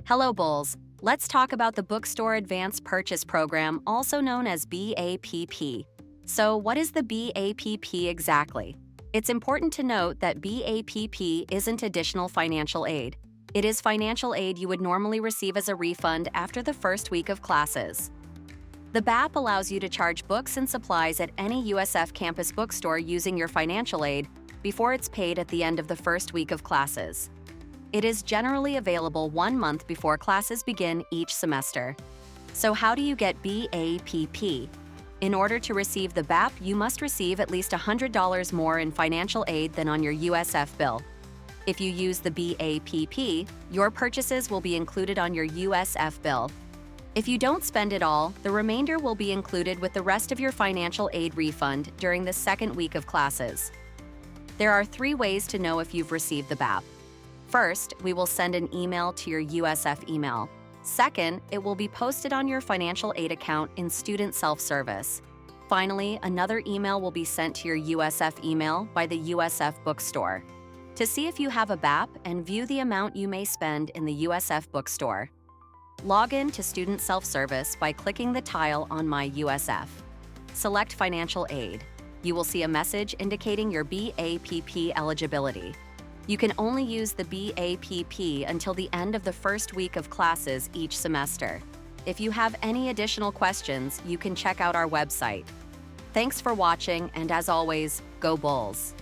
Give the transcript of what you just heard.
Hello, Bulls. Let's talk about the Bookstore Advanced Purchase Program, also known as BAPP. So, what is the BAPP exactly? It's important to note that BAPP isn't additional financial aid. It is financial aid you would normally receive as a refund after the first week of classes. The BAPP allows you to charge books and supplies at any USF campus bookstore using your financial aid before it's paid at the end of the first week of classes. It is generally available 1 month before classes begin each semester. So how do you get BAPP? In order to receive the BAPP, you must receive at least $100 more in financial aid than on your USF bill. If you use the BAPP, your purchases will be included on your USF bill. If you don't spend it all, the remainder will be included with the rest of your financial aid refund during the second week of classes. There are 3 ways to know if you've received the BAPP. First, we will send an email to your USF email. Second, it will be posted on your financial aid account in Student Self-Service. Finally, another email will be sent to your USF email by the USF Bookstore. To see if you have a BAPP and view the amount you may spend in the USF Bookstore, log in to Student Self-Service by clicking the tile on My USF. Select Financial Aid. You will see a message indicating your BAPP eligibility. You can only use the BAPP until the end of the first week of classes each semester. If you have any additional questions, you can check out our website. Thanks for watching, and as always, go Bulls!